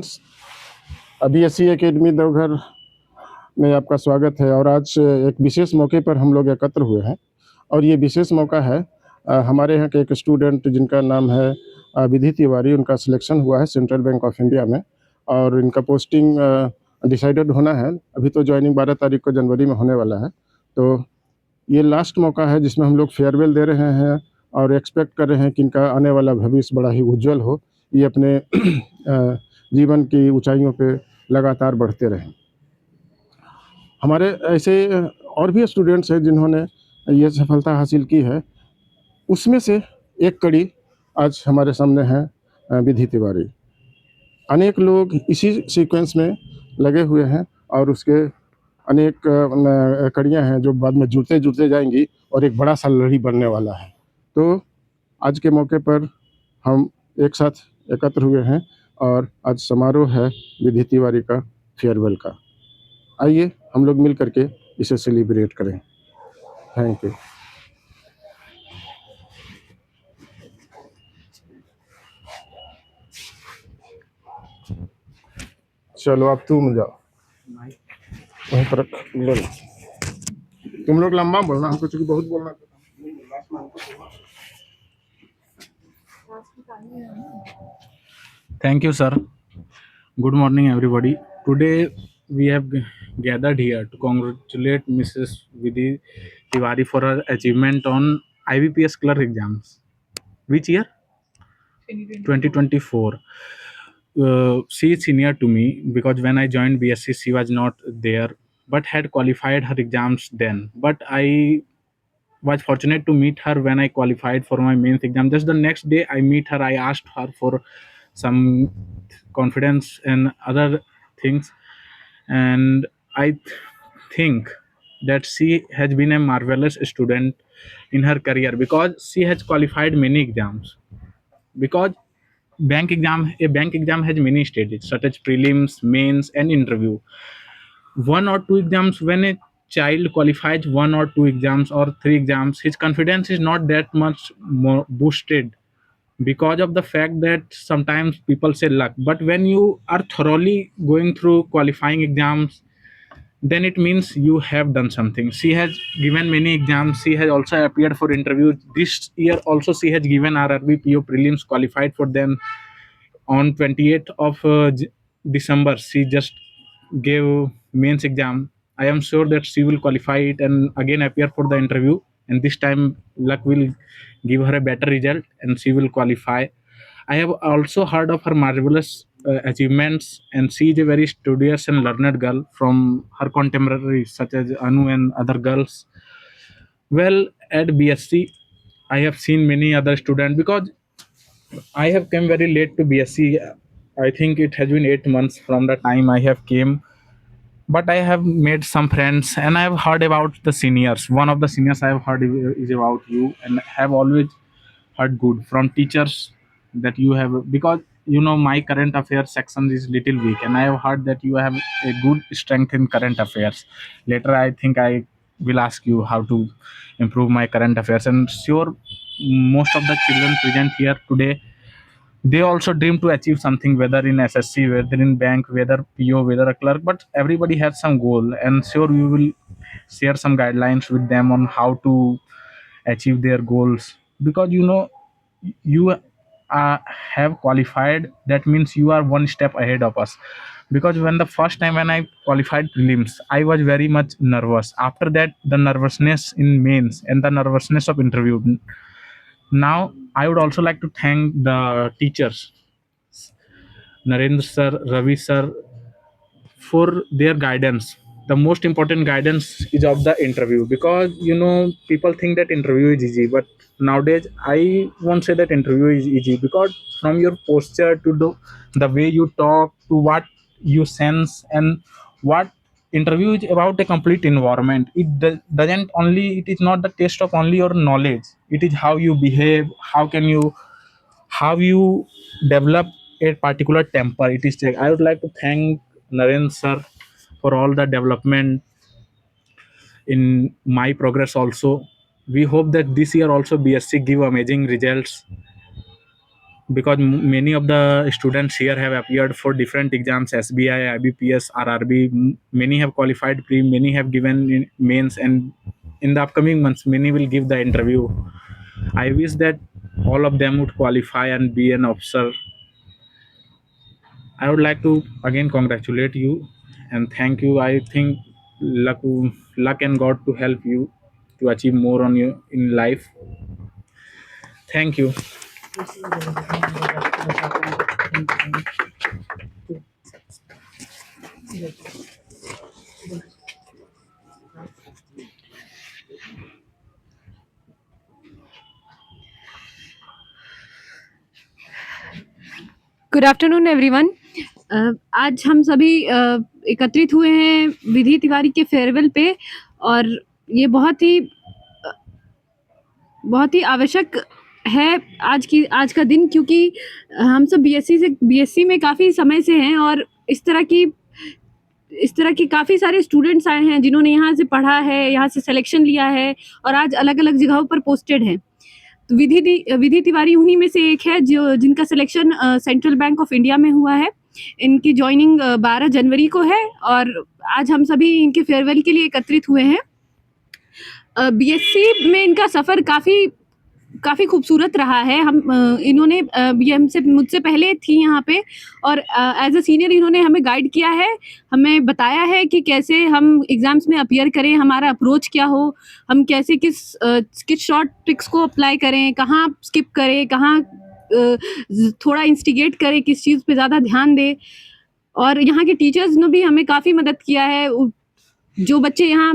Students, BSc academy Deoghar में आपका स्वागत है। और आज एक विशेष मौके पर हम लोग एकत्र हुए हैं और ये विशेष मौका है हमारे यहाँ के एक स्टूडेंट जिनका नाम है विधि तिवारी। उनका सिलेक्शन हुआ है सेंट्रल बैंक ऑफ इंडिया में और इनका पोस्टिंग डिसाइडेड होना है। अभी तो ज्वाइनिंग 12 तारीख को जनवरी में होने वाला है। तो ये लास्ट मौका है जिसमें हम लोग फेयरवेल दे रहे हैं और एक्सपेक्ट कर रहे हैं कि इनका आने वाला भविष्य बड़ा ही उज्जवल हो, ये अपने जीवन की ऊंचाइयों पे लगातार बढ़ते रहें। हमारे ऐसे और भी स्टूडेंट्स हैं जिन्होंने ये सफलता हासिल की है, उसमें से एक कड़ी आज हमारे सामने है विधि तिवारी। अनेक लोग इसी सीक्वेंस में लगे हुए हैं और उसके अनेक कड़ियाँ हैं जो बाद में जुड़ते जुड़ते जाएंगी और एक बड़ा सा लड़ी बनने वाला है। तो आज के मौके पर हम एक साथ एकत्र हुए हैं और आज समारोह है विधि तिवारी का फेयरवेल का। आइए हम लोग मिल करके इसे सेलिब्रेट करें। Thank you. चलो अब तुम जाओ वहीं पर ले लो। तुम लोग लंबा बोलना, हमको चूंकि बहुत बोलना। Thank you, sir. Good morning, everybody. Today we have gathered here to congratulate Mrs. Vidhi Tiwari for her achievement on IBPS clerk exams. Which year? 2024. She is senior to me because when I joined BSc, she was not there, but had qualified her exams then. But I was fortunate to meet her when I qualified for my mains exam. Just the next day I meet her, I asked her for some confidence and other things, and I think that she has been a marvelous student in her career because she has qualified many exams. Because a bank exam has many stages such as prelims, mains, and interview. One or two exams, when a child qualifies one or two exams or three exams, his confidence is not that much more boosted because of the fact that sometimes people say luck. But when you are thoroughly going through qualifying exams, then it means you have done something. She has given many exams. She has also appeared for interviews. This year also she has given RRB PO prelims, qualified for them on 28th of December. She just gave mains exam. I am sure that she will qualify it and again appear for the interview, and this time luck will give her a better result and she will qualify. I have also heard of her marvelous achievements, and she is a very studious and learned girl from her contemporaries such as Anu and other girls. Well, at BSc, I have seen many other students because I have come very late to BSc. I think it has been 8 months from the time I have came, but I have made some friends and I have heard about the seniors. One of the seniors I have heard is about you, and have always heard good from teachers that you have, because my current affairs section is little weak, and I have heard that you have a good strength in current affairs. Later, I think I will ask you how to improve my current affairs, and sure, most of the children present here today, they also dream to achieve something, whether in SSC, whether in bank, whether PO, whether a clerk, but everybody has some goal, and sure you will share some guidelines with them on how to achieve their goals. Because you have qualified, that means you are one step ahead of us. Because when the first time when I qualified prelims, I was very much nervous. After that, the nervousness in mains and the nervousness of interview. Now I would also like to thank the teachers, Narendra sir, Ravi sir, for their guidance. The most important guidance is of the interview, because people think that interview is easy, but nowadays I won't say that interview is easy, because from your posture to the way you talk to what you sense, and what interview is about a complete environment. Doesn't only, it is not the test of only your knowledge, it is how you behave, how you develop a particular temper. It is, I would like to thank Naren sir for all the development in my progress also. We hope that this year also BSc give amazing results. because many of the students here have appeared for different exams, SBI, IBPS, RRB. Many have qualified pre, many have given mains, and in the upcoming months many will give the interview. I wish that all of them would qualify and be an officer. I would like to again congratulate you and thank you. I think luck, luck and God to help you to achieve more on you in life. Thank you. Good afternoon everyone. आज हम सभी एकत्रित हुए हैं विधि तिवारी के farewell पे और ये बहुत ही आवश्यक है आज का दिन, क्योंकि हम सब बीएससी में काफ़ी समय से हैं और इस तरह की काफ़ी सारे स्टूडेंट्स आए हैं जिन्होंने यहाँ से पढ़ा है, यहाँ से सिलेक्शन लिया है और आज अलग-अलग जगहों पर पोस्टेड हैं। तो विधि तिवारी उन्हीं में से एक है जिनका selection central bank of India में हुआ है। इनकी जॉइनिंग 12 जनवरी को है और आज हम सभी इनके फेयरवेल के लिए एकत्रित हुए हैं। बीएससी में इनका सफ़र काफ़ी खूबसूरत रहा है। इन्होंने मुझसे पहले थी यहाँ पे और एज अ सीनियर इन्होंने हमें गाइड किया है, हमें बताया है कि कैसे हम एग्ज़ाम्स में अपीयर करें, हमारा अप्रोच क्या हो, हम कैसे किस शॉर्ट ट्रिक्स को अप्लाई करें, कहाँ स्किप करें, कहाँ थोड़ा इंस्टिगेट करें, किस चीज़ पे ज़्यादा ध्यान दें। और यहाँ के टीचर्स ने भी हमें काफ़ी मदद किया है। जो बच्चे यहाँ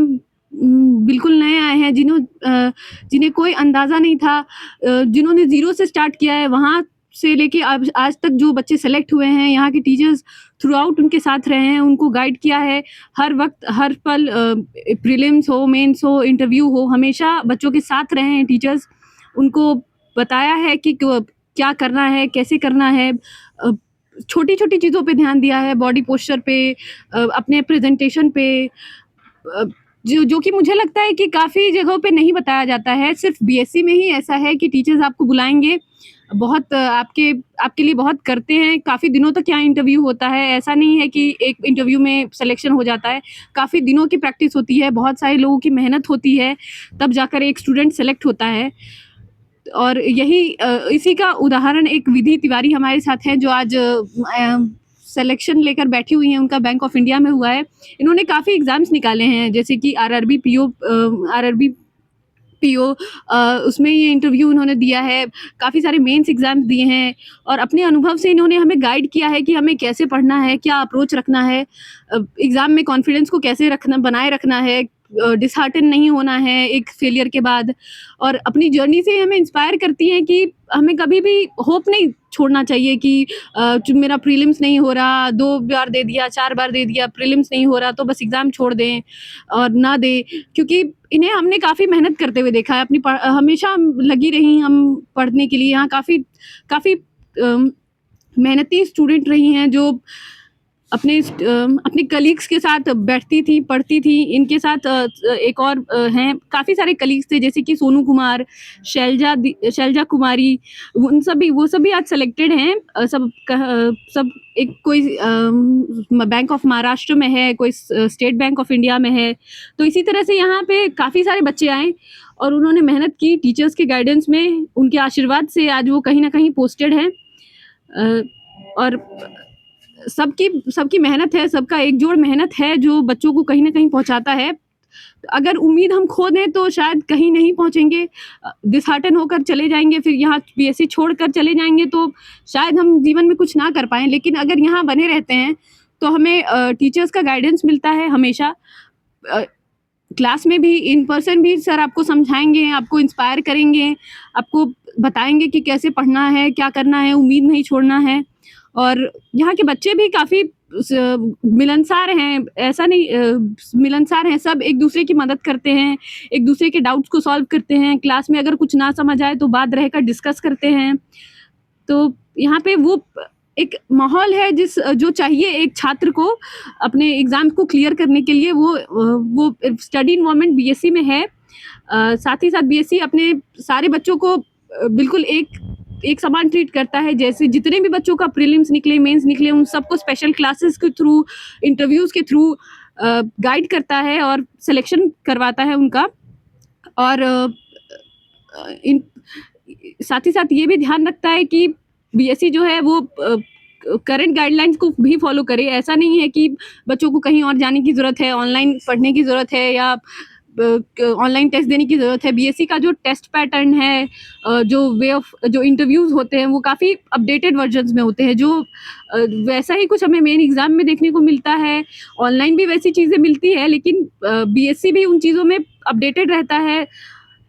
बिल्कुल नए आए हैं, जिन्हें कोई अंदाज़ा नहीं था, जिन्होंने ज़ीरो से स्टार्ट किया है, वहाँ से लेके आज तक जो बच्चे सेलेक्ट हुए हैं, यहाँ के टीचर्स थ्रू आउट उनके साथ रहे हैं, उनको गाइड किया है। हर वक्त हर पल प्रीलिम्स हो, मेंस हो, इंटरव्यू हो, हमेशा बच्चों के साथ रहे हैं टीचर्स। उनको बताया है कि क्या करना है, कैसे करना है। छोटी-छोटी चीज़ों पे ध्यान दिया है, बॉडी पोस्चर पे, अपने प्रेजेंटेशन पे, जो कि मुझे लगता है कि काफ़ी जगहों पे नहीं बताया जाता है। सिर्फ बीएससी में ही ऐसा है कि टीचर्स आपको बुलाएँगे, बहुत आपके लिए बहुत करते हैं। काफ़ी दिनों तक यहाँ इंटरव्यू होता है, ऐसा नहीं है कि एक इंटरव्यू में सिलेक्शन हो जाता है। काफ़ी दिनों की प्रैक्टिस होती है, बहुत सारे लोगों की मेहनत होती है, तब जाकर एक स्टूडेंट सेलेक्ट होता है। और इसी का उदाहरण एक विधि तिवारी हमारे साथ हैं, जो आज सिलेक्शन लेकर बैठी हुई हैं। उनका बैंक ऑफ इंडिया में हुआ है। इन्होंने काफ़ी एग्ज़ाम्स निकाले हैं, जैसे कि आरआरबी पीओ, उसमें ये इंटरव्यू उन्होंने दिया है। काफ़ी सारे मेंस एग्ज़ाम्स दिए हैं और अपने अनुभव से इन्होंने हमें गाइड किया है कि हमें कैसे पढ़ना है, क्या अप्रोच रखना है, एग्ज़ाम में कॉन्फिडेंस को कैसे बनाए रखना है, डिसहार्टन नहीं होना है एक फेलियर के बाद। और अपनी जर्नी से हमें इंस्पायर करती हैं कि हमें कभी भी होप नहीं छोड़ना चाहिए कि मेरा प्रीलिम्स नहीं हो रहा, 2 बार दे दिया, 4 बार दे दिया, प्रीलिम्स नहीं हो रहा तो बस एग्ज़ाम छोड़ दें और ना दें। क्योंकि इन्हें हमने काफ़ी मेहनत करते हुए देखा है, हमेशा लगी रही हम पढ़ने के लिए। यहाँ काफ़ी मेहनती स्टूडेंट रही हैं, जो अपने कलीग्स के साथ बैठती थी, पढ़ती थी। इनके साथ एक और हैं, काफ़ी सारे कलीग्स थे, जैसे कि सोनू कुमार, शैलजा कुमारी, वो सभी आज सेलेक्टेड हैं। सब एक कोई बैंक ऑफ महाराष्ट्र में है, कोई स्टेट बैंक ऑफ इंडिया में है। तो इसी तरह से यहाँ पे काफ़ी सारे बच्चे आए और उन्होंने मेहनत की टीचर्स के गाइडेंस में। उनके आशीर्वाद से आज वो कहीं ना कहीं पोस्टेड हैं। और सबकी मेहनत है, सबका एकजुट मेहनत है, जो बच्चों को कहीं ना कहीं पहुंचाता है। अगर उम्मीद हम खो दें तो शायद कहीं नहीं पहुंचेंगे, डिसहार्टन होकर चले जाएंगे, फिर यहाँ बीएससी छोड़कर चले जाएंगे तो शायद हम जीवन में कुछ ना कर पाएं। लेकिन अगर यहाँ बने रहते हैं तो हमें टीचर्स का गाइडेंस मिलता है हमेशा। क्लास में भी, इन पर्सन भी सर आपको समझाएंगे, आपको इंस्पायर करेंगे, आपको बताएंगे कि कैसे पढ़ना है, क्या करना है, उम्मीद नहीं छोड़ना है। और यहाँ के बच्चे भी काफ़ी मिलनसार हैं, ऐसा नहीं, मिलनसार हैं। सब एक दूसरे की मदद करते हैं, एक दूसरे के डाउट्स को सॉल्व करते हैं। क्लास में अगर कुछ ना समझ आए तो बाद रहकर डिस्कस करते हैं। तो यहाँ पे वो एक माहौल है जो चाहिए एक छात्र को अपने एग्ज़ाम को क्लियर करने के लिए। वो स्टडी इन्वायरमेंट बीएससी में है। साथ ही साथ बीएससी अपने सारे बच्चों को बिल्कुल एक एक समान ट्रीट करता है। जैसे जितने भी बच्चों का प्रीलिम्स निकले, मेंस निकले, उन सबको स्पेशल क्लासेस के थ्रू, इंटरव्यूज़ के थ्रू गाइड करता है और सिलेक्शन करवाता है उनका। और इन साथ ही साथ ये भी ध्यान रखता है कि बीएससी जो है वो करंट गाइडलाइंस को भी फॉलो करे। ऐसा नहीं है कि बच्चों को कहीं और जाने की ज़रूरत है, ऑनलाइन पढ़ने की ज़रूरत है या ऑनलाइन टेस्ट देने की ज़रूरत है। बीएससी का जो टेस्ट पैटर्न है, जो वे ऑफ जो इंटरव्यूज़ होते हैं, वो काफ़ी अपडेटेड वर्जन्स में होते हैं, जो वैसा ही कुछ हमें मेन एग्ज़ाम में देखने को मिलता है। ऑनलाइन भी वैसी चीज़ें मिलती है, लेकिन बीएससी भी उन चीज़ों में अपडेटेड रहता है,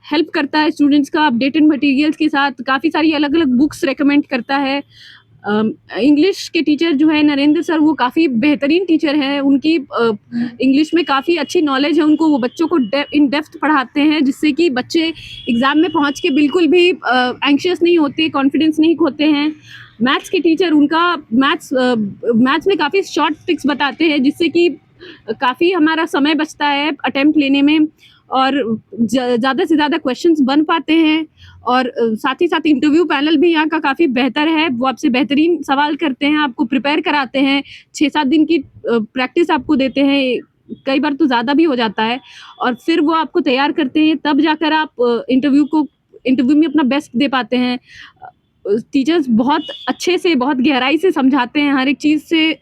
हेल्प करता है स्टूडेंट्स का अपडेटेड मटेरियल्स के साथ। काफ़ी सारी अलग-अलग बुक्स रिकमेंड करता है। इंग्लिश के टीचर जो है नरेंद्र सर, वो काफ़ी बेहतरीन टीचर हैं। उनकी इंग्लिश में काफ़ी अच्छी नॉलेज है उनको। वो बच्चों को इन डेप्थ पढ़ाते हैं, जिससे कि बच्चे एग्ज़ाम में पहुंच के बिल्कुल भी एंग्शियस नहीं होते, कॉन्फिडेंस नहीं खोते हैं। मैथ्स के टीचर उनका मैथ्स में काफ़ी शॉर्ट ट्रिक्स बताते हैं, जिससे कि काफ़ी हमारा समय बचता है अटेम्प्ट लेने में और ज़्यादा से ज़्यादा क्वेश्चंस बन पाते हैं। और साथ ही साथ इंटरव्यू पैनल भी यहाँ का काफ़ी बेहतर है। वो आपसे बेहतरीन सवाल करते हैं, आपको प्रिपेयर कराते हैं, 6-7 दिन की प्रैक्टिस आपको देते हैं, कई बार तो ज़्यादा भी हो जाता है, और फिर वो आपको तैयार करते हैं, तब जाकर आप इंटरव्यू में अपना बेस्ट दे पाते हैं। टीचर्स बहुत अच्छे से, बहुत गहराई से समझाते हैं, हर एक चीज़ से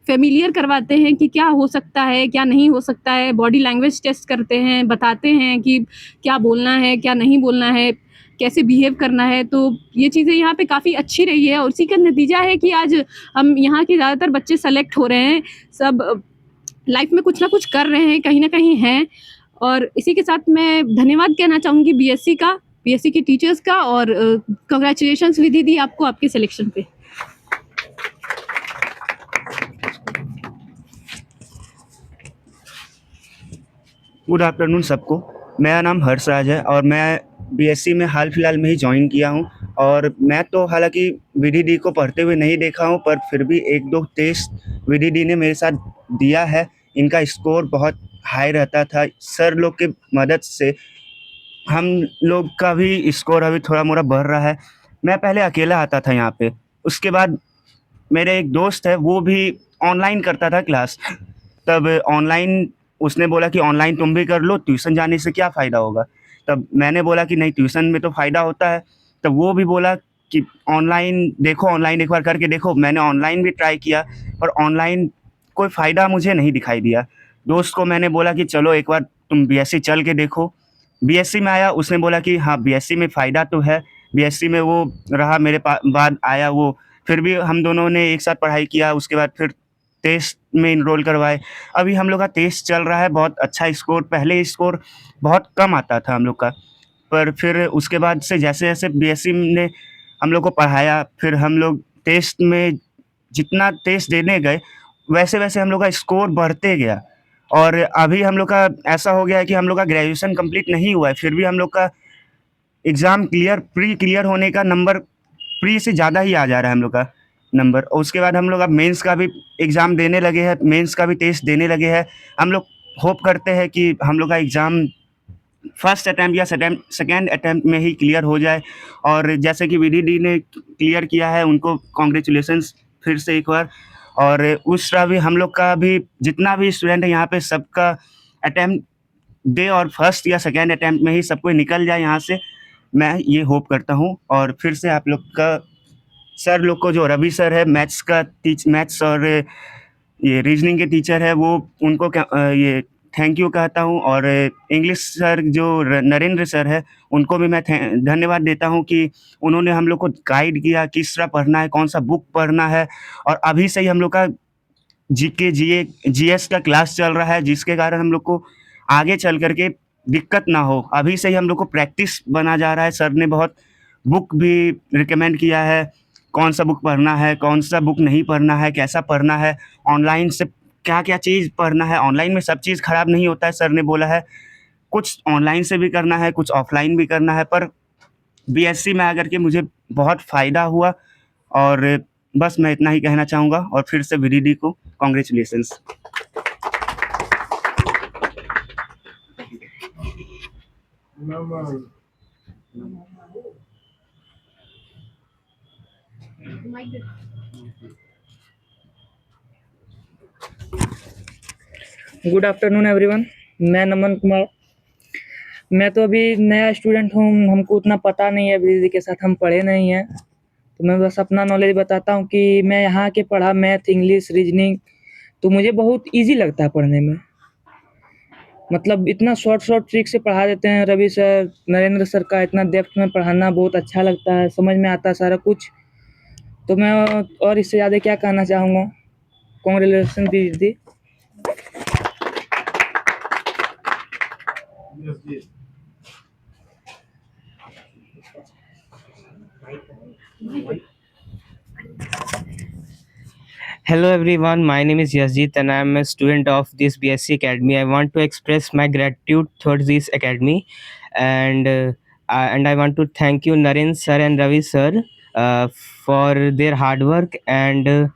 फ़ेमिलियर करवाते हैं कि क्या हो सकता है, क्या नहीं हो सकता है। बॉडी लैंग्वेज टेस्ट करते हैं, बताते हैं कि क्या बोलना है, क्या नहीं बोलना है, कैसे बिहेव करना है। तो ये चीज़ें यहाँ पे काफ़ी अच्छी रही है और उसी का नतीजा है कि आज हम यहाँ के ज़्यादातर बच्चे सेलेक्ट हो रहे हैं। सब लाइफ में कुछ ना कुछ कर रहे हैं, कहीं ना कहीं हैं। और इसी के साथ मैं धन्यवाद कहना चाहूँगी बीएससी के टीचर्स का, और कंग्रेचुलेशंस विधि दी आपको आपके सिलेक्शन पे। गुड आफ्टरनून सबको। मेरा नाम हर्षराज है और मैं बीएससी में हाल फिलहाल में ही ज्वाइन किया हूं। और मैं तो हालांकि वीडीडी को पढ़ते हुए नहीं देखा हूं, पर फिर भी 1-2 टेस्ट वीडीडी ने मेरे साथ दिया है। इनका स्कोर बहुत हाई रहता था। सर लोग की मदद से हम लोग का भी स्कोर अभी थोड़ा मोड़ा बढ़ रहा है। मैं पहले अकेला आता था यहाँ पे, उसके बाद मेरे एक दोस्त है, वो भी ऑनलाइन करता था क्लास। तब ऑनलाइन उसने बोला कि ऑनलाइन तुम भी कर लो, ट्यूशन जाने से क्या फ़ायदा होगा। तब मैंने बोला कि नहीं, ट्यूशन में तो फ़ायदा होता है। तब वो भी बोला कि ऑनलाइन देखो, ऑनलाइन एक बार करके देखो। मैंने ऑनलाइन भी ट्राई किया, पर ऑनलाइन कोई फ़ायदा मुझे नहीं दिखाई दिया। दोस्त को मैंने बोला कि चलो एक बार तुम बीएससी चल के देखो। बीएससी में आया, उसने बोला कि हाँ, बीएससी में फ़ायदा तो है। बीएससी में वो रहा, मेरे बाद आया वो, फिर भी हम दोनों ने एक साथ पढ़ाई किया। उसके बाद फिर टेस्ट में इनरोल करवाए। अभी हम लोग का टेस्ट चल रहा है, बहुत अच्छा स्कोर। पहले स्कोर बहुत कम आता था हम लोग का, पर फिर उसके बाद से जैसे जैसे बीएससी ने हम लोग को पढ़ाया, फिर हम लोग टेस्ट में जितना टेस्ट देने गए, वैसे वैसे हम लोग का स्कोर बढ़ते गया। और अभी हम लोग का ऐसा हो गया है कि हम लोग का ग्रेजुएशन कंप्लीट नहीं हुआ है, फिर भी हम लोग का एग्ज़ाम प्री क्लियर होने का नंबर प्री से ज़्यादा ही आ जा रहा है हम लोग का नंबर। और उसके बाद हम लोग अब मेंस का भी एग्ज़ाम देने लगे हैं, मेंस का भी टेस्ट देने लगे हैं। हम लोग होप करते हैं कि हम लोग का एग्ज़ाम फर्स्ट अटैम्प्ट या सेकेंड अटैम्प्ट में ही क्लियर हो जाए। और जैसे कि वीडीडी ने क्लियर किया है, उनको कॉन्ग्रेचुलेसन्स फिर से एक बार। और उस तरह भी हम लोग का भी जितना भी स्टूडेंट है यहाँ पे, सबका अटैम्प्ट दे और फर्स्ट या सेकेंड अटैम्प्ट में ही सब कोई निकल जाए यहाँ से, मैं ये होप करता हूँ। और फिर से आप लोग का सर लोग को, जो रवि सर है मैथ्स और ये रीजनिंग के टीचर है, वो उनको ये थैंक यू कहता हूँ। और इंग्लिश सर जो नरेंद्र सर है, उनको भी मैं धन्यवाद देता हूँ कि उन्होंने हम लोग को गाइड किया किस तरह पढ़ना है, कौन सा बुक पढ़ना है। और अभी से ही हम लोग का जीके जीएस का क्लास चल रहा है, जिसके कारण हम लोग को आगे चल करके दिक्कत ना हो। अभी से ही हम लोग को प्रैक्टिस बना जा रहा है। सर ने बहुत बुक भी रिकमेंड किया है, कौन सा बुक पढ़ना है, कौन सा बुक नहीं पढ़ना है, कैसा पढ़ना है, ऑनलाइन से क्या क्या चीज़ पढ़ना है। ऑनलाइन में सब चीज़ ख़राब नहीं होता है, सर ने बोला है। कुछ ऑनलाइन से भी करना है, कुछ ऑफलाइन भी करना है। पर बीएससी में आकर के मुझे बहुत फ़ायदा हुआ। और बस मैं इतना ही कहना चाहूँगा। और फिर से वीडीडी को कॉन्ग्रेचुलेसन्स। Good afternoon everyone. मैं नमन कुमार। मैं तो अभी नया स्टूडेंट हूँ, हमको उतना पता नहीं है, दीदी के साथ हम पढ़े नहीं हैं, तो मैं बस अपना नॉलेज बताता हूँ कि मैं यहाँ के पढ़ा मैथ, इंग्लिश, रीजनिंग, तो मुझे बहुत इजी लगता है पढ़ने में। मतलब इतना शॉर्ट ट्रिक से पढ़ा देते हैं रवि सर, नरेंद्र सर का इतना डेप्थ में पढ़ाना बहुत अच्छा लगता है, समझ में आता है सारा कुछ। तो मैं और इससे ज़्यादा क्या कहना चाहूँगा। कॉन्ग्रेचुलेसन दीदी। Hello everyone, my name is Yasjit and I am a student of this BSc Academy. I want to express my gratitude towards this academy, and I want to thank you Naren sir and Ravi sir for their hard work and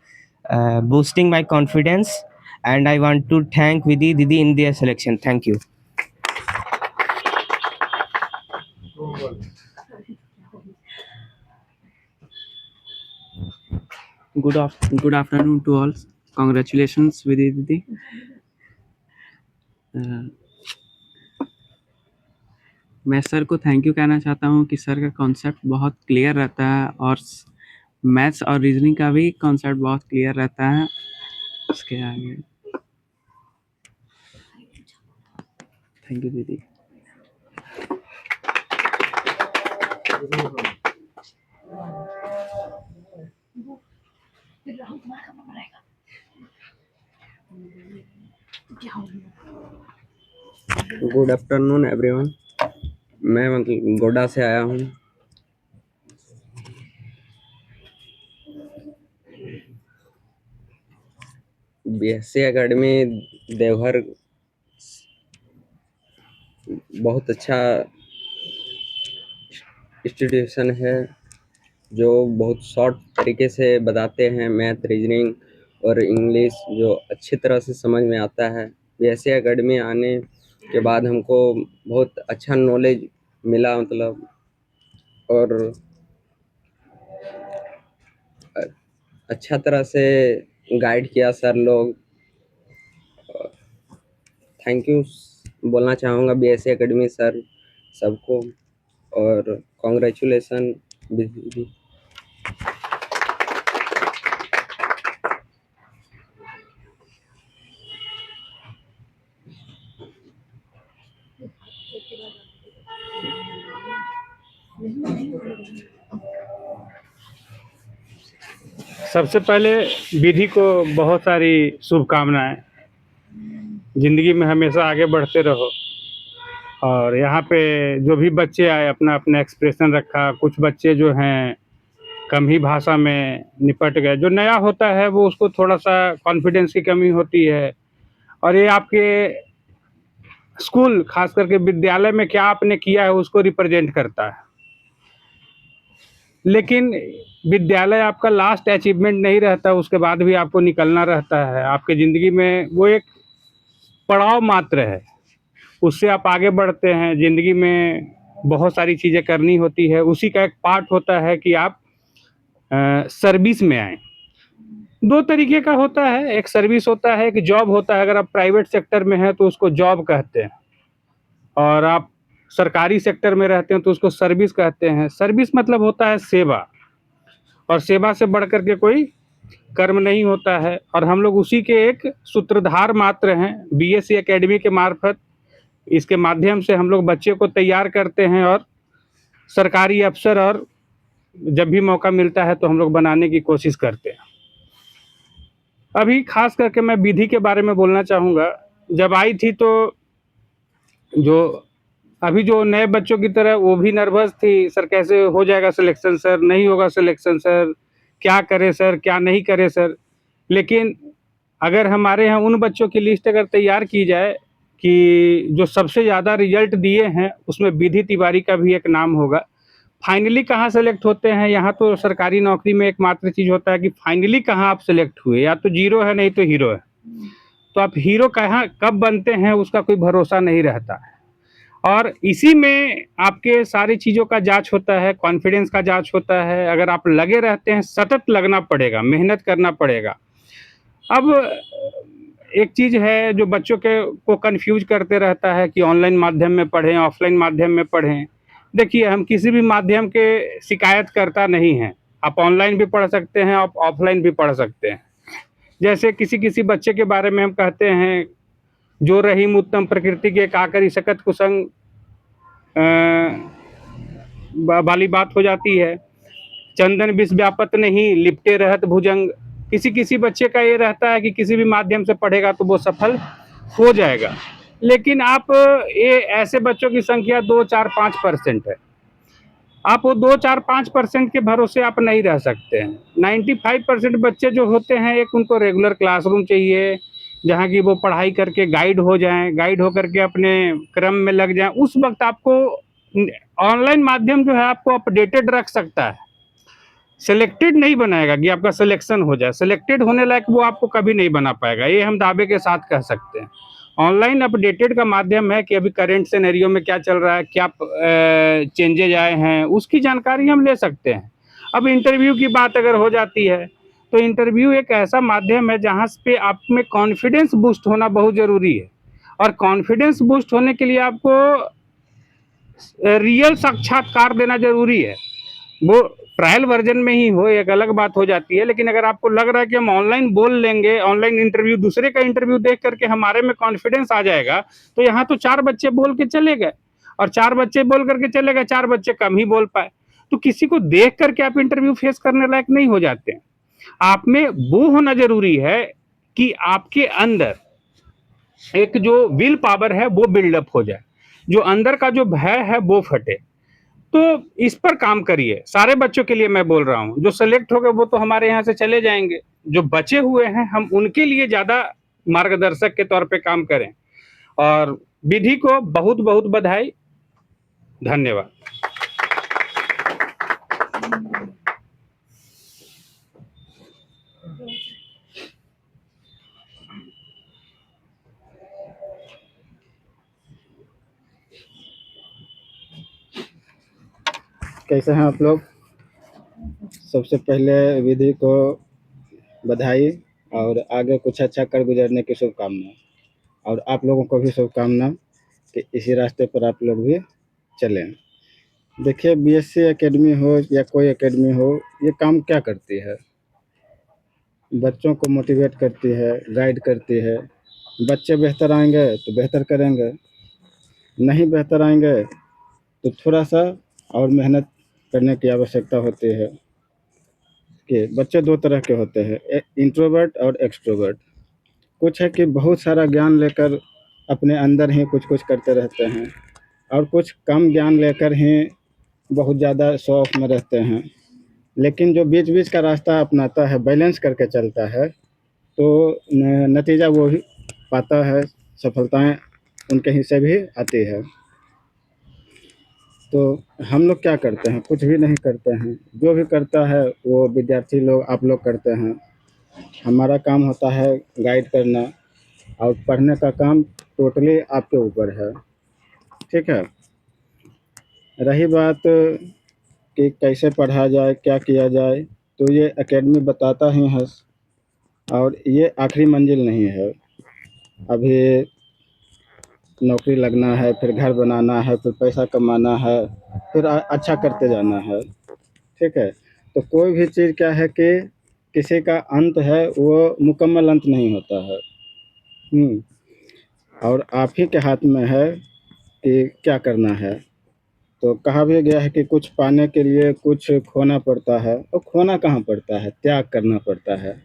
boosting my confidence. And I want to thank Vidhi Didi in their selection. Thank you. Good afternoon to all. Congratulations Vidhi Didi. मैं sir को thank you कहना चाहता हूँ कि sir का concept बहुत clear रहता है और मैथ्स और रीजनिंग का भी कॉन्सेप्ट बहुत क्लियर रहता है। उसके आगे थैंक यू दीदी। Good afternoon everyone. मैं मतलब गोड्डा से आया हूँ। बीएससी एकेडमी देवघर बहुत अच्छा इंस्टीट्यूशन है जो बहुत शॉर्ट तरीके से बताते हैं। मैथ, रीजनिंग और इंग्लिश जो अच्छी तरह से समझ में आता है। बीएससी एकेडमी आने के बाद हमको बहुत अच्छा नॉलेज मिला मतलब, और अच्छा तरह से गाइड किया सर लोग। थैंक यू बोलना चाहूँगा बीएससी एकेडमी सर सबको, और कॉन्ग्रेचुलेसन भी। सबसे पहले विधि को बहुत सारी शुभकामनाएं। ज़िंदगी में हमेशा आगे बढ़ते रहो। और यहाँ पे जो भी बच्चे आए अपना अपना एक्सप्रेशन रखा। कुछ बच्चे जो हैं कम ही भाषा में निपट गए। जो नया होता है वो उसको थोड़ा सा कॉन्फिडेंस की कमी होती है। और ये आपके स्कूल खास करके विद्यालय में क्या आपने किया है उसको रिप्रेजेंट करता है। लेकिन विद्यालय आपका लास्ट अचीवमेंट नहीं रहता, उसके बाद भी आपको निकलना रहता है। आपके ज़िंदगी में वो एक पड़ाव मात्र है, उससे आप आगे बढ़ते हैं। ज़िंदगी में बहुत सारी चीज़ें करनी होती है, उसी का एक पार्ट होता है कि आप सर्विस में आएँ। दो तरीके का होता है, एक सर्विस होता है, एक जॉब होता है। अगर आप प्राइवेट सेक्टर में हैं तो उसको जॉब कहते हैं, और आप सरकारी सेक्टर में रहते हैं तो उसको सर्विस कहते हैं। सर्विस मतलब होता है सेवा, और सेवा से बढ़ कर के कोई कर्म नहीं होता है। और हम लोग उसी के एक सूत्रधार मात्र हैं। बीएससी एकेडमी के मार्फत इसके माध्यम से हम लोग बच्चे को तैयार करते हैं और सरकारी अफसर, और जब भी मौका मिलता है तो हम लोग बनाने की कोशिश करते हैं। अभी खास करके मैं विधि के बारे में बोलना चाहूँगा। जब आई थी तो जो अभी जो नए बच्चों की तरह वो भी नर्वस थी, सर कैसे हो जाएगा सिलेक्शन, सर नहीं होगा सिलेक्शन, सर क्या करें, सर क्या नहीं करें सर। लेकिन अगर हमारे यहाँ उन बच्चों की लिस्ट अगर तैयार की जाए कि जो सबसे ज़्यादा रिजल्ट दिए हैं, उसमें विधि तिवारी का भी एक नाम होगा। फाइनली कहाँ सेलेक्ट होते हैं, यहाँ तो सरकारी नौकरी में एकमात्र चीज़ होता है कि फाइनली कहाँ आप सेलेक्ट हुए, या तो जीरो है नहीं तो हीरो है। तो आप हीरो कहाँ कब बनते हैं उसका कोई भरोसा नहीं रहता है। और इसी में आपके सारी चीज़ों का जांच होता है, कॉन्फिडेंस का जांच होता है। अगर आप लगे रहते हैं, सतत लगना पड़ेगा, मेहनत करना पड़ेगा। अब एक चीज़ है जो बच्चों के को कन्फ्यूज करते रहता है कि ऑनलाइन माध्यम में पढ़ें, ऑफलाइन माध्यम में पढ़ें। देखिए, हम किसी भी माध्यम के शिकायत करता नहीं हैं। आप ऑनलाइन भी पढ़ सकते हैं, आप ऑफलाइन भी पढ़ सकते हैं। जैसे किसी बच्चे के बारे में हम कहते हैं, जो रहीम उत्तम प्रकृति के का करी सकत कुसंग वाली बात हो जाती है। चंदन विष व्यापत नहीं, लिपटे रहत भुजंग। किसी बच्चे का ये रहता है कि किसी भी माध्यम से पढ़ेगा तो वो सफल हो जाएगा, लेकिन आप ये ऐसे बच्चों की संख्या 2, 4, 5% है। आप वो 2, 4, 5% के भरोसे आप नहीं रह सकते हैं। 95% बच्चे जो होते हैं, एक उनको रेगुलर क्लासरूम चाहिए, जहाँ की वो पढ़ाई करके गाइड हो जाएं, गाइड होकर के अपने क्रम में लग जाएं। उस वक्त आपको ऑनलाइन माध्यम जो है आपको अपडेटेड रख सकता है, सिलेक्टेड नहीं बनाएगा कि आपका सिलेक्शन हो जाए। सिलेक्टेड होने लायक वो आपको कभी नहीं बना पाएगा, ये हम दावे के साथ कह सकते हैं। ऑनलाइन अपडेटेड का माध्यम है कि अभी करंट सिनेरियो में क्या चल रहा है, क्या चेंजेज आए हैं, उसकी जानकारी हम ले सकते हैं। अब इंटरव्यू की बात अगर हो जाती है, तो इंटरव्यू एक ऐसा माध्यम है जहाँ पे आप में कॉन्फिडेंस बूस्ट होना बहुत ज़रूरी है। और कॉन्फिडेंस बूस्ट होने के लिए आपको रियल साक्षात्कार देना ज़रूरी है। वो ट्रायल वर्जन में ही हो, एक अलग बात हो जाती है। लेकिन अगर आपको लग रहा है कि हम ऑनलाइन बोल लेंगे, ऑनलाइन इंटरव्यू, दूसरे का इंटरव्यू देख करके हमारे में कॉन्फिडेंस आ जाएगा, तो यहाँ तो 4 बच्चे बोल के चले गए, और 4 बच्चे बोल करके चले गए, 4 बच्चे कम ही बोल पाए। तो किसी को देख करके आप इंटरव्यू फेस करने लायक नहीं हो जाते हैं। आप में वो होना जरूरी है कि आपके अंदर एक जो विल पावर है वो बिल्डअप हो जाए, जो अंदर का जो भय है वो फटे। तो इस पर काम करिए। सारे बच्चों के लिए मैं बोल रहा हूँ, जो सेलेक्ट हो गए वो तो हमारे यहाँ से चले जाएंगे, जो बचे हुए हैं हम उनके लिए ज़्यादा मार्गदर्शक के तौर पे काम करें। और विधि को बहुत बहुत बधाई, धन्यवाद। कैसे हैं आप लोग? सबसे पहले विधि को बधाई और आगे कुछ अच्छा कर गुजरने की शुभकामना, और आप लोगों को भी शुभकामना कि इसी रास्ते पर आप लोग भी चलें। देखिए, बीएससी एकेडमी हो या कोई एकेडमी हो, ये काम क्या करती है? बच्चों को मोटिवेट करती है, गाइड करती है। बच्चे बेहतर आएंगे तो बेहतर करेंगे, नहीं बेहतर आएंगे तो थोड़ा सा और मेहनत करने की आवश्यकता होती है। कि बच्चे 2 तरह के होते हैं, इंट्रोवर्ट और एक्सट्रोवर्ट। कुछ है कि बहुत सारा ज्ञान लेकर अपने अंदर ही कुछ करते रहते हैं, और कुछ कम ज्ञान लेकर ही बहुत ज़्यादा शो ऑफ में रहते हैं। लेकिन जो बीच का रास्ता अपनाता है, बैलेंस करके चलता है, तो नतीजा वो ही पाता है, सफलताएं उनके हिस्से भी आती है। तो हम लोग क्या करते हैं? कुछ भी नहीं करते हैं। जो भी करता है वो विद्यार्थी लोग, आप लोग करते हैं। हमारा काम होता है गाइड करना, और पढ़ने का काम टोटली आपके ऊपर है। ठीक है। रही बात कि कैसे पढ़ा जाए, क्या किया जाए, तो ये एकेडमी बताता ही है, और ये आखिरी मंजिल नहीं है। अभी नौकरी लगना है, फिर घर बनाना है, फिर पैसा कमाना है, फिर अच्छा करते जाना है। ठीक है। तो कोई भी चीज़ क्या है कि किसी का अंत है, वो मुकम्मल अंत नहीं होता है। और आप ही के हाथ में है कि क्या करना है। तो कहा भी गया है कि कुछ पाने के लिए कुछ खोना पड़ता है, और खोना कहाँ पड़ता है, त्याग करना पड़ता है।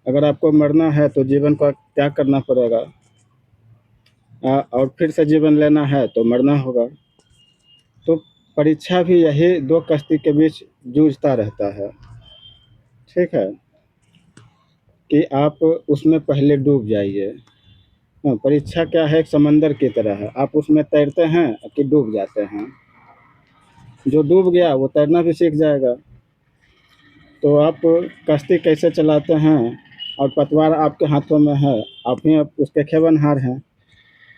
अगर आपको मरना है तो जीवन का त्याग करना पड़ेगा, और फिर से जीवन लेना है तो मरना होगा। तो परीक्षा भी यही 2 कश्ती के बीच जूझता रहता है। ठीक है। कि आप उसमें पहले डूब जाइए। परीक्षा क्या है, एक समंदर की तरह है। आप उसमें तैरते हैं कि डूब जाते हैं। जो डूब गया वो तैरना भी सीख जाएगा। तो आप कश्ती कैसे चलाते हैं, और पतवार आपके हाथों में है, आप ही उसके खेवनहार हैं।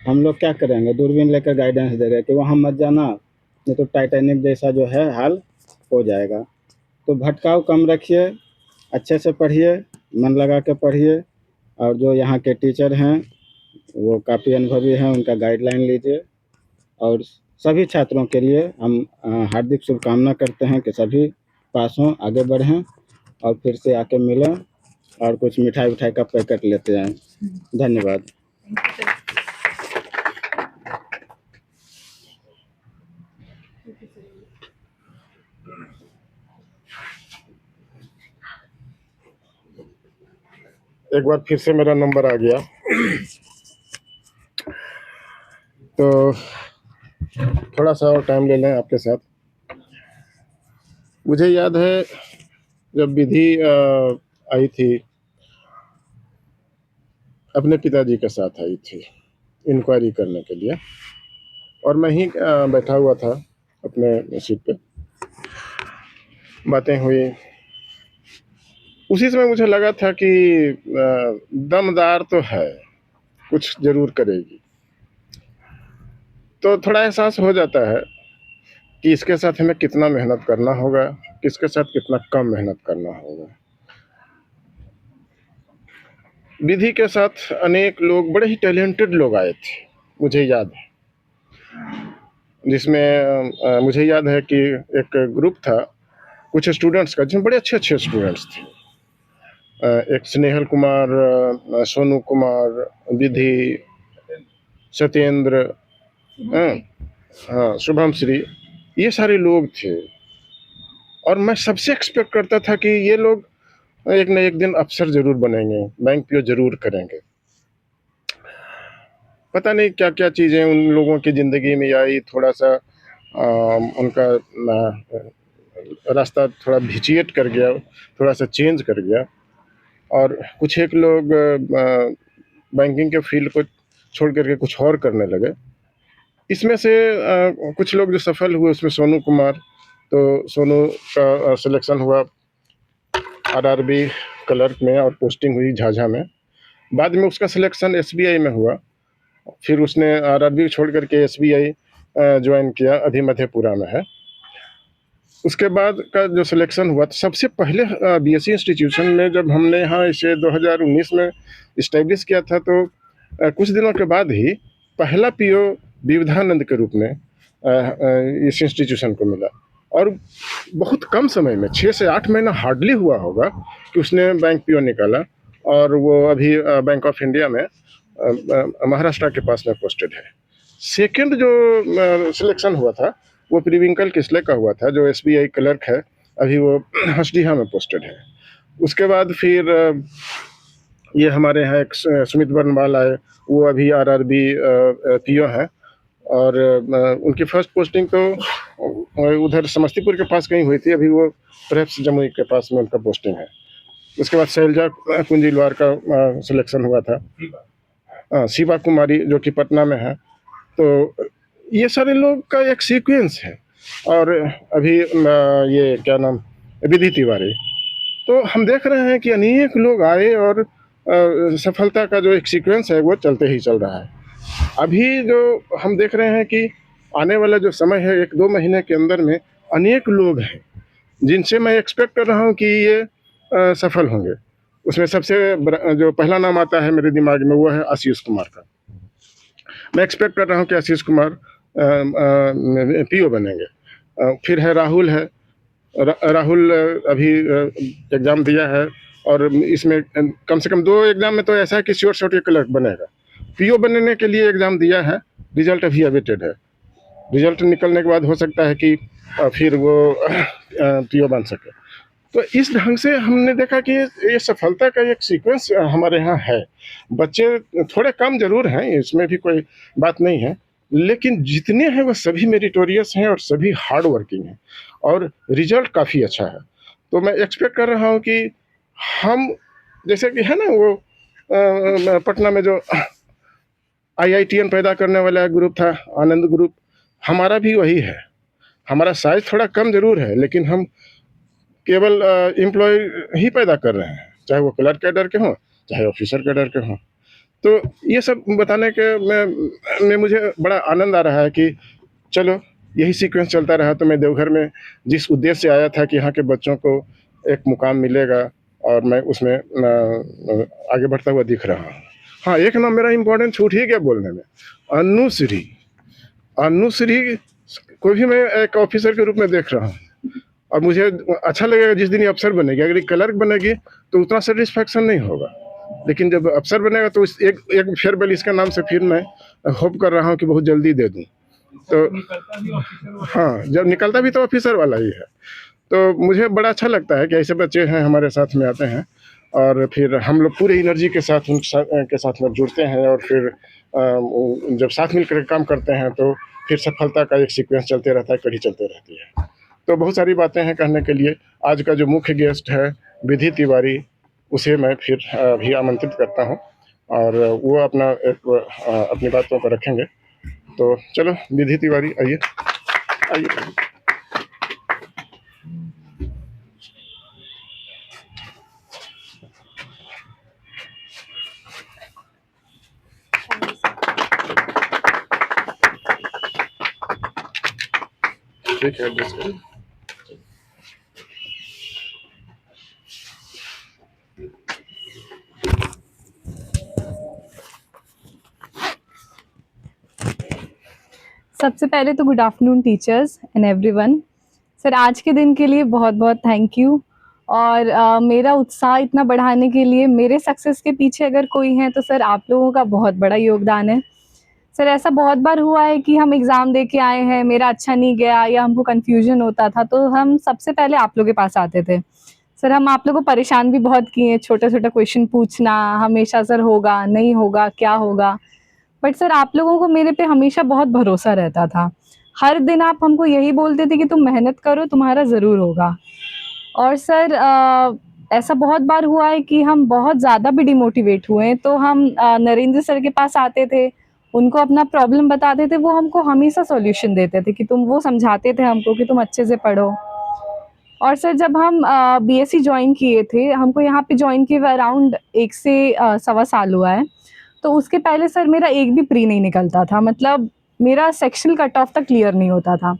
हम लोग क्या करेंगे, दूरबीन लेकर गाइडेंस दे रहे हैं कि वहाँ मत जाना, नहीं तो टाइटैनिक जैसा जो है हाल हो जाएगा। तो भटकाव कम रखिए, अच्छे से पढ़िए, मन लगा के पढ़िए, और जो यहाँ के टीचर हैं वो काफ़ी अनुभवी हैं, उनका गाइडलाइन लीजिए। और सभी छात्रों के लिए हम हार्दिक शुभकामना करते हैं कि सभी पास हों, आगे बढ़ें और फिर से आके मिलें और कुछ मिठाई उठाई का पैकेट लेते आएँ। धन्यवाद। एक बार फिर से मेरा नंबर आ गया, तो थोड़ा सा और टाइम ले लें आपके साथ। मुझे याद है जब विधि आई थी, अपने पिताजी के साथ आई थी इंक्वायरी करने के लिए, और मैं ही बैठा हुआ था अपने सीट पे, बातें हुई। उसी समय मुझे लगा था कि दमदार तो है, कुछ ज़रूर करेगी। तो थोड़ा एहसास हो जाता है कि इसके साथ हमें कितना मेहनत करना होगा, किसके साथ कितना कम मेहनत करना होगा। विधि के साथ अनेक लोग, बड़े ही टैलेंटेड लोग आए थे, मुझे याद है, जिसमें मुझे याद है कि एक ग्रुप था कुछ स्टूडेंट्स का, जिसमें बड़े अच्छे अच्छे स्टूडेंट्स थे। एक स्नेहल कुमार, सोनू कुमार, विधि, सत्येंद्र, हाँ शुभम श्री, ये सारे लोग थे। और मैं सबसे एक्सपेक्ट करता था कि ये लोग एक न एक दिन अफसर ज़रूर बनेंगे, बैंक पीओ ज़रूर करेंगे। पता नहीं क्या क्या चीज़ें उन लोगों की ज़िंदगी में आई, थोड़ा सा उनका रास्ता थोड़ा भिचिएट कर गया, थोड़ा सा चेंज कर गया, और कुछ एक लोग बैंकिंग के फील्ड को छोड़ करके कुछ और करने लगे। इसमें से कुछ लोग जो सफल हुए, उसमें सोनू कुमार, तो सोनू का सिलेक्शन हुआ आरआरबी क्लर्क में और पोस्टिंग हुई झाझा में। बाद में उसका सिलेक्शन एसबीआई में हुआ, फिर उसने आरआरबी छोड़ करके एसबीआई ज्वाइन किया, अभी मधेपुरा में है। उसके बाद का जो सिलेक्शन हुआ, तो सबसे पहले बीएससी इंस्टीट्यूशन में जब हमने यहाँ इसे 2019 में इस्टेब्लिश किया था, तो कुछ दिनों के बाद ही पहला पीओ विविधानंद के रूप में इस इंस्टीट्यूशन को मिला। और बहुत कम समय में 6 से 8 महीना हार्डली हुआ होगा कि उसने बैंक पीओ निकाला, और वो अभी बैंक ऑफ इंडिया में महाराष्ट्र के पास में पोस्टेड है। सेकंड जो सिलेक्शन हुआ था वो प्रिविंकल किसले का हुआ था, जो एसबीआई क्लर्क है, अभी वो हसडीहा में पोस्टेड है। उसके बाद फिर ये हमारे यहाँ एक सुमित बर्नवाल आए, वो अभी आरआरबी पीओ हैं, और उनकी फर्स्ट पोस्टिंग तो उधर समस्तीपुर के पास कहीं हुई थी, अभी वो परहैप्स जमुई के पास में उनका पोस्टिंग है। उसके बाद शैलजा कुंजीलवार का सिलेक्शन हुआ था, शिवा कुमारी जो कि पटना में है। तो ये सारे लोग का एक सीक्वेंस है। और अभी ये क्या नाम, विधि तिवारी, तो हम देख रहे हैं कि अनेक लोग आए और सफलता का जो एक सीक्वेंस है वो चलते ही चल रहा है। अभी जो हम देख रहे हैं कि आने वाला जो समय है, 1-2 महीने के अंदर में अनेक लोग हैं जिनसे मैं एक्सपेक्ट कर रहा हूँ कि ये सफल होंगे। उसमें सबसे जो पहला नाम आता है मेरे दिमाग में, वो है आशीष कुमार का। मैं एक्सपेक्ट कर रहा हूँ कि आशीष कुमार पीओ बनेंगे। फिर है राहुल, है राहुल अभी एग्ज़ाम दिया है, और इसमें कम से कम 2 एग्ज़ाम में तो ऐसा है कि श्योर शॉट ये क्लर्क बनेगा। पीओ बनने के लिए एग्ज़ाम दिया है, रिजल्ट अभी अवेटेड है। रिजल्ट निकलने के बाद हो सकता है कि फिर वो पीओ बन सके। तो इस ढंग से हमने देखा कि ये सफलता का एक सीक्वेंस हमारे यहाँ है। बच्चे थोड़े कम ज़रूर हैं, इसमें भी कोई बात नहीं है, लेकिन जितने हैं वो सभी मेरिटोरियस हैं और सभी हार्ड वर्किंग हैं, और रिजल्ट काफ़ी अच्छा है। तो मैं एक्सपेक्ट कर रहा हूँ कि हम, जैसे कि है ना वो पटना में जो IITN पैदा करने वाला ग्रुप था, आनंद ग्रुप, हमारा भी वही है। हमारा साइज थोड़ा कम ज़रूर है, लेकिन हम केवल एम्प्लॉय ही पैदा कर रहे हैं, चाहे वो क्लर्क कैडर के हों, चाहे ऑफिसर कैडर के हों। तो ये सब बताने के में मुझे बड़ा आनंद आ रहा है कि चलो यही सीक्वेंस चलता रहा तो मैं देवघर में जिस उद्देश्य से आया था कि यहाँ के बच्चों को एक मुकाम मिलेगा और मैं उसमें आगे बढ़ता हुआ दिख रहा हूँ। हाँ, एक नाम मेरा इम्पोर्टेंट छूट ही गया बोलने में, अनुश्री। अनुश्री को भी मैं एक ऑफिसर के रूप में देख रहा हूँ और मुझे अच्छा लगेगा जिस दिन ये अफसर बनेगी। अगर ये क्लर्क बनेगी तो उतना सेटिस्फैक्शन नहीं होगा, लेकिन जब अफसर बनेगा तो एक फेयरवेल इसका नाम से फिर मैं होप कर रहा हूँ कि बहुत जल्दी दे दूँ। तो हाँ, जब निकलता भी तो ऑफिसर वाला ही है। तो मुझे बड़ा अच्छा लगता है कि ऐसे बच्चे हैं हमारे साथ में आते हैं और फिर हम लोग पूरे एनर्जी के साथ उनके साथ में जुड़ते हैं और फिर जब साथ मिलकर काम करते हैं तो फिर सफलता का एक सीक्वेंस चलते रहता है, कड़ी चलते रहती है। तो बहुत सारी बातें हैं कहने के लिए। आज का जो मुख्य गेस्ट है विधि तिवारी, उसे मैं फिर भी आमंत्रित करता हूँ और वो अपनी बातों को रखेंगे। तो चलो विधि तिवारी आइए आइए। ठीक है, एड्रेस करिए। सबसे पहले तो good afternoon teachers and everyone. Sir आज के दिन के लिए बहुत बहुत थैंक यू और मेरा उत्साह इतना बढ़ाने के लिए मेरे सक्सेस के पीछे अगर कोई है तो सर आप लोगों का बहुत बड़ा योगदान है। सर ऐसा बहुत बार हुआ है कि हम एग्ज़ाम दे के आए हैं, मेरा अच्छा नहीं गया या हमको कन्फ्यूजन होता था तो हम सबसे पहले आप लोगों के पास आते थे। सर हम आप लोगों को परेशान भी बहुत किए, छोटा छोटा क्वेश्चन पूछना हमेशा, सर होगा नहीं होगा क्या होगा, बट सर आप लोगों को मेरे पे हमेशा बहुत भरोसा रहता था। हर दिन आप हमको यही बोलते थे कि तुम मेहनत करो, तुम्हारा ज़रूर होगा। और सर ऐसा बहुत बार हुआ है कि हम बहुत ज़्यादा भी डिमोटिवेट हुए तो हम नरेंद्र सर के पास आते थे, उनको अपना प्रॉब्लम बताते थे, वो हमको हमेशा सॉल्यूशन देते थे कि वो समझाते थे हमको कि तुम अच्छे से पढ़ो। और सर जब हम बीएससी ज्वाइन किए थे, हमको यहाँ पे ज्वाइन किए हुए अराउंड 1 से 1.25 साल हुआ है, तो उसके पहले सर मेरा एक भी प्री नहीं निकलता था, मतलब मेरा सेक्शनल कट ऑफ तक क्लियर नहीं होता था।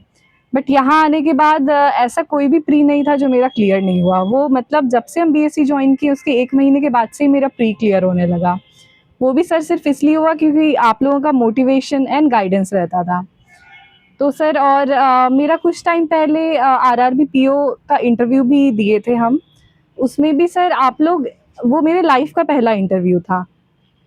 बट यहाँ आने के बाद ऐसा कोई भी प्री नहीं था जो मेरा क्लियर नहीं हुआ। वो मतलब जब से हम बीएससी ज्वाइन किए उसके 1 महीने के बाद से ही मेरा प्री क्लियर होने लगा। वो भी सर सिर्फ इसलिए हुआ क्योंकि आप लोगों का मोटिवेशन एंड गाइडेंस रहता था। तो सर और मेरा कुछ टाइम पहले आरआरबी पीओ का इंटरव्यू भी दिए थे हम, उसमें भी सर आप लोग, वो मेरे लाइफ का पहला इंटरव्यू था,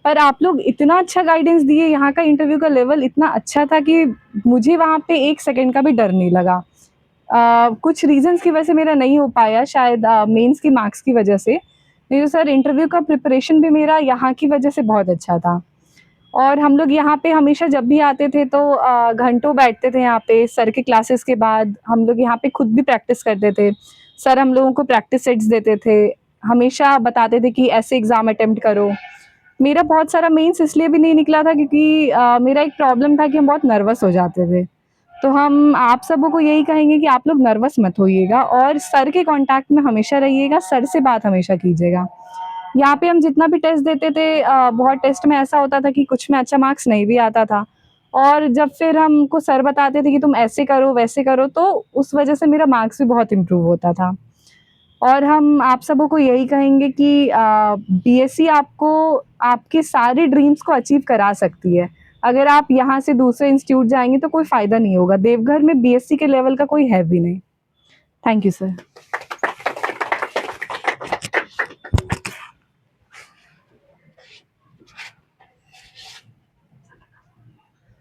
पर आप लोग इतना अच्छा गाइडेंस दिए, यहाँ का इंटरव्यू का लेवल इतना अच्छा था कि मुझे वहाँ पे 1 सेकंड का भी डर नहीं लगा। कुछ रीजंस की वजह से मेरा नहीं हो पाया, शायद मेंस की मार्क्स की वजह से, नहीं तो सर इंटरव्यू का प्रिपरेशन भी मेरा यहाँ की वजह से बहुत अच्छा था। और हम लोग यहाँ पे हमेशा जब भी आते थे तो घंटों बैठते थे यहाँ पे। सर के क्लासेस के बाद हम लोग यहाँ पे खुद भी प्रैक्टिस करते थे। सर हम लोगों को प्रैक्टिस सेट्स देते थे, हमेशा बताते थे कि ऐसे एग्ज़ाम अटेम्प्ट करो। मेरा बहुत सारा मेंस इसलिए भी नहीं निकला था क्योंकि मेरा एक प्रॉब्लम था कि हम बहुत नर्वस हो जाते थे। तो हम आप सबों को यही कहेंगे कि आप लोग नर्वस मत होइएगा और सर के कांटेक्ट में हमेशा रहिएगा, सर से बात हमेशा कीजिएगा। यहाँ पे हम जितना भी टेस्ट देते थे, बहुत टेस्ट में ऐसा होता था कि कुछ में अच्छा मार्क्स नहीं भी आता था, और जब फिर हमको सर बताते थे कि तुम ऐसे करो वैसे करो, तो उस वजह से मेरा मार्क्स भी बहुत इम्प्रूव होता था। और हम आप सबों को यही कहेंगे कि बीएससी आपको आपके सारे ड्रीम्स को अचीव करा सकती है। अगर आप यहाँ से दूसरे इंस्टीट्यूट जाएंगे तो कोई फ़ायदा नहीं होगा। देवघर में बीएससी के लेवल का कोई है भी नहीं। Thank you sir.